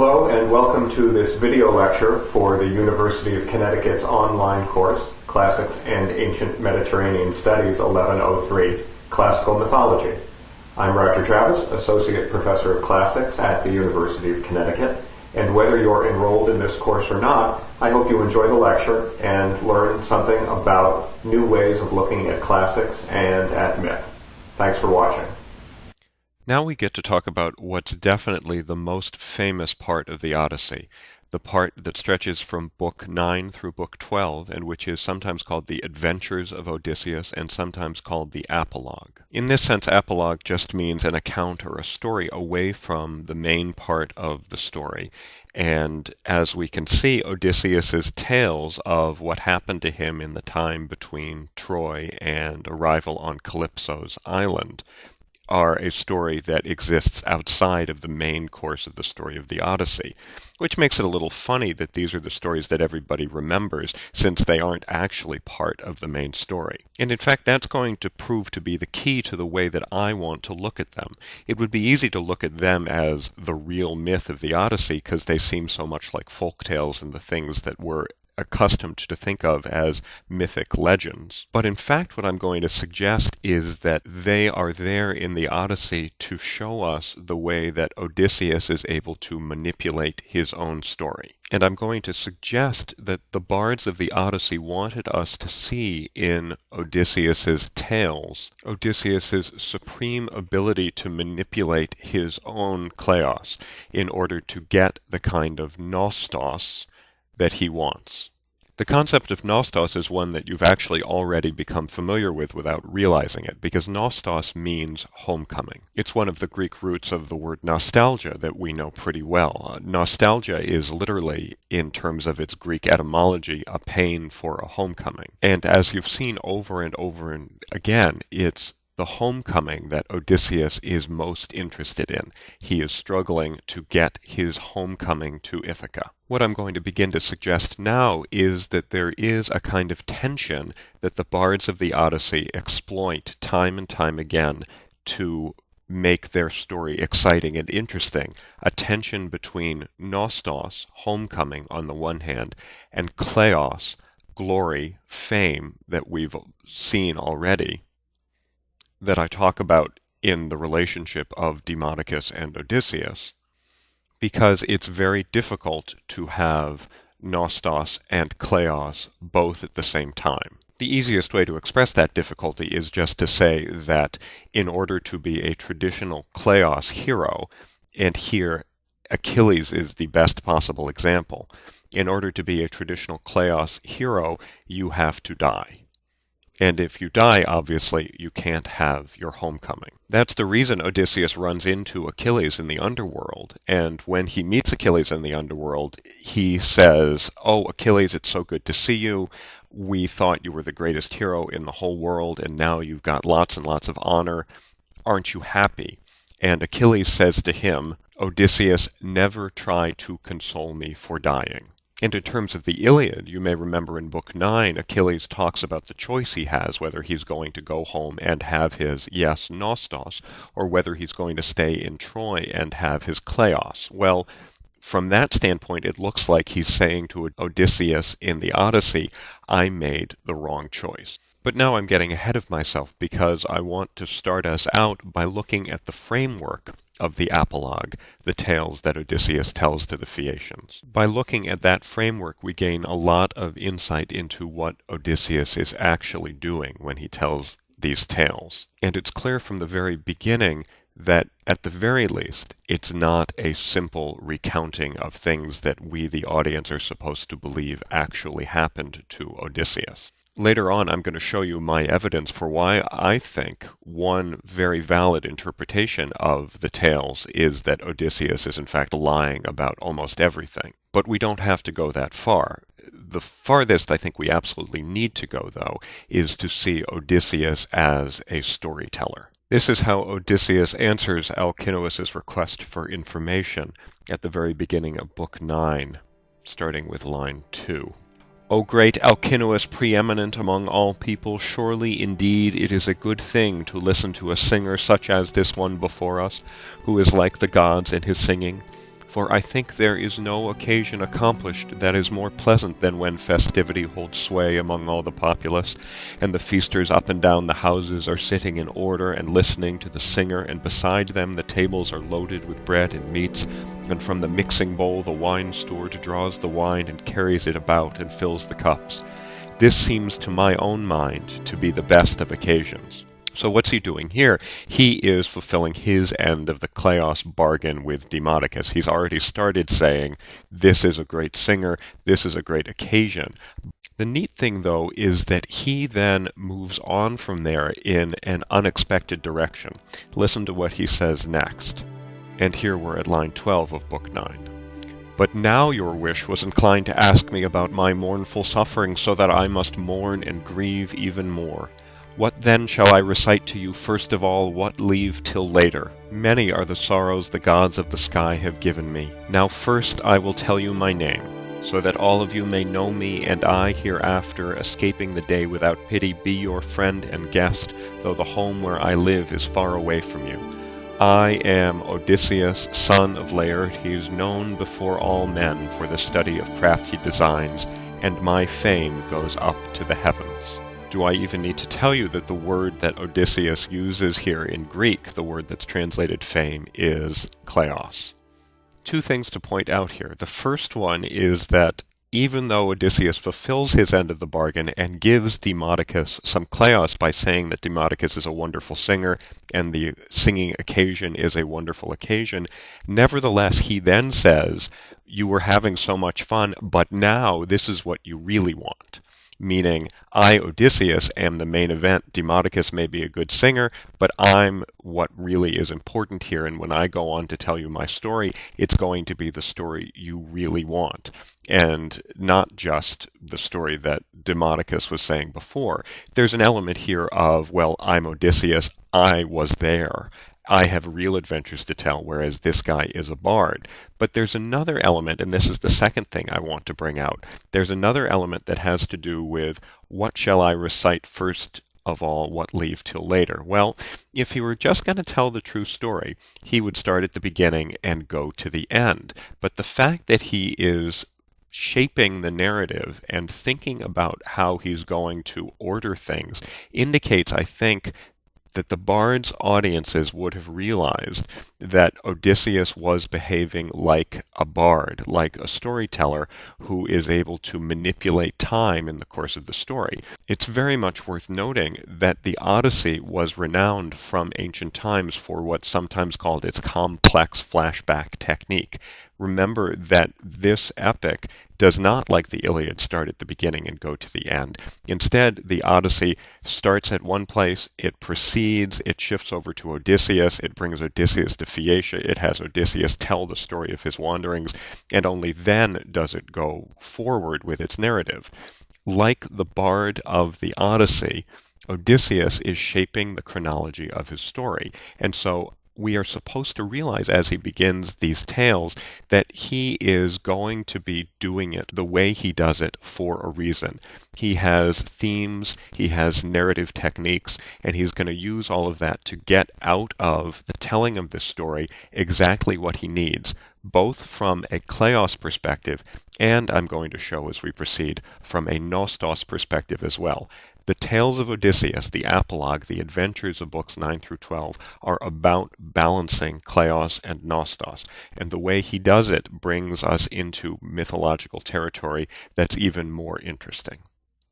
Hello and welcome to this video lecture for the University of Connecticut's online course, Classics and Ancient Mediterranean Studies 1103, Classical Mythology. I'm Roger Travis, Associate Professor of Classics at the University of Connecticut, and whether you're enrolled in this course or not, I hope you enjoy the lecture and learn something about new ways of looking at classics and at myth. Thanks for watching. Now we get to talk about what's definitely the most famous part of the Odyssey, the part that stretches from Book 9 through Book 12, and which is sometimes called the Adventures of Odysseus and sometimes called the Epilogue. In this sense, epilogue just means an account or a story away from the main part of the story. And as we can see, Odysseus's tales of what happened to him in the time between Troy and arrival on Calypso's island are a story that exists outside of the main course of the story of the Odyssey, which makes it a little funny that these are the stories that everybody remembers, since they aren't actually part of the main story. And in fact, that's going to prove to be the key to the way that I want to look at them. It would be easy to look at them as the real myth of the Odyssey because they seem so much like folk tales and the things that we're accustomed to think of as mythic legends. But in fact, what I'm going to suggest is that they are there in the Odyssey to show us the way that Odysseus is able to manipulate his own story. And I'm going to suggest that the bards of the Odyssey wanted us to see in Odysseus's tales, Odysseus's supreme ability to manipulate his own kleos in order to get the kind of Nostos that he wants. The concept of Nostos is one that you've actually already become familiar with without realizing it, because Nostos means homecoming. It's one of the Greek roots of the word nostalgia that we know pretty well. Nostalgia is literally, in terms of its Greek etymology, a pain for a homecoming. And as you've seen over and over and again, it's the homecoming that Odysseus is most interested in. He is struggling to get his homecoming to Ithaca. What I'm going to begin to suggest now is that there is a kind of tension that the bards of the Odyssey exploit time and time again to make their story exciting and interesting, a tension between Nostos, homecoming on the one hand, and kleos, glory, fame, that we've seen already, that I talk about in the relationship of Demodocus and Odysseus, because it's very difficult to have Nostos and kleos both at the same time. The easiest way to express that difficulty is just to say that in order to be a traditional kleos hero, and here Achilles is the best possible example, in order to be a traditional kleos hero, you have to die. And if you die, obviously, you can't have your homecoming. That's the reason Odysseus runs into Achilles in the underworld. And when he meets Achilles in the underworld, he says, "Oh, Achilles, it's so good to see you. We thought you were the greatest hero in the whole world, and now you've got lots and lots of honor. Aren't you happy?" And Achilles says to him, "Odysseus, never try to console me for dying." And in terms of the Iliad, you may remember in Book 9, Achilles talks about the choice he has, whether he's going to go home and have his, yes, Nostos, or whether he's going to stay in Troy and have his kleos. Well, from that standpoint, it looks like he's saying to Odysseus in the Odyssey, I made the wrong choice. But now I'm getting ahead of myself because I want to start us out by looking at the framework of the Epilogue, the tales that Odysseus tells to the Phaeacians. By looking at that framework, we gain a lot of insight into what Odysseus is actually doing when he tells these tales. And it's clear from the very beginning that, at the very least, it's not a simple recounting of things that we, the audience, are supposed to believe actually happened to Odysseus. Later on, I'm going to show you my evidence for why I think one very valid interpretation of the tales is that Odysseus is in fact lying about almost everything. But we don't have to go that far. The farthest I think we absolutely need to go, though, is to see Odysseus as a storyteller. This is how Odysseus answers Alcinous's request for information at the very beginning of Book 9, starting with line 2. O great Alcinous, preeminent among all people, surely indeed it is a good thing to listen to a singer such as this one before us, who is like the gods in his singing, For I think there is no occasion accomplished that is more pleasant than when festivity holds sway among all the populace, and the feasters up and down the houses are sitting in order and listening to the singer, and beside them the tables are loaded with bread and meats, and from the mixing bowl the wine steward draws the wine and carries it about and fills the cups. This seems to my own mind to be the best of occasions. So what's he doing here? He is fulfilling his end of the kleos bargain with Demodocus. He's already started saying, this is a great singer, this is a great occasion. The neat thing, though, is that he then moves on from there in an unexpected direction. Listen to what he says next. And here we're at line 12 of Book 9. But now your wish was inclined to ask me about my mournful suffering, so that I must mourn and grieve even more. What then shall I recite to you first of all, what leave till later? Many are the sorrows the gods of the sky have given me. Now first I will tell you my name, so that all of you may know me, and I hereafter, escaping the day without pity, be your friend and guest, though the home where I live is far away from you. I am Odysseus, son of Laertes, known before all men for the study of crafty designs, and my fame goes up to the heavens. Do I even need to tell you that the word that Odysseus uses here in Greek, the word that's translated fame, is kleos? Two things to point out here. The first one is that even though Odysseus fulfills his end of the bargain and gives Demodocus some kleos by saying that Demodocus is a wonderful singer and the singing occasion is a wonderful occasion, nevertheless he then says, you were having so much fun, but now this is what you really want. Meaning, I, Odysseus, am the main event. Demodocus may be a good singer, but I'm what really is important here, and when I go on to tell you my story, it's going to be the story you really want, and not just the story that Demodocus was saying before. There's an element here of, well, I'm Odysseus, I was there. I have real adventures to tell, whereas this guy is a bard. But there's another element, and this is the second thing I want to bring out. There's another element that has to do with what shall I recite first of all, what leave till later? Well, if he were just going to tell the true story, he would start at the beginning and go to the end. But the fact that he is shaping the narrative and thinking about how he's going to order things indicates, I think, that the bard's audiences would have realized that Odysseus was behaving like a bard, like a storyteller who is able to manipulate time in the course of the story. It's very much worth noting that the Odyssey was renowned from ancient times for what's sometimes called its complex flashback technique. Remember that this epic does not, like the Iliad, start at the beginning and go to the end. Instead, the Odyssey starts at one place, it proceeds, it shifts over to Odysseus, it brings Odysseus to Phaeacia, it has Odysseus tell the story of his wanderings, and only then does it go forward with its narrative. Like the bard of the Odyssey, Odysseus is shaping the chronology of his story, and so we are supposed to realize as he begins these tales that he is going to be doing it the way he does it for a reason. He has themes, he has narrative techniques, and he's going to use all of that to get out of the telling of this story exactly what he needs, both from a kleos perspective and, I'm going to show as we proceed, from a Nostos perspective as well. The tales of Odysseus, the epilogue, the adventures of books 9 through 12, are about balancing kleos and Nostos, and the way he does it brings us into mythological territory that's even more interesting.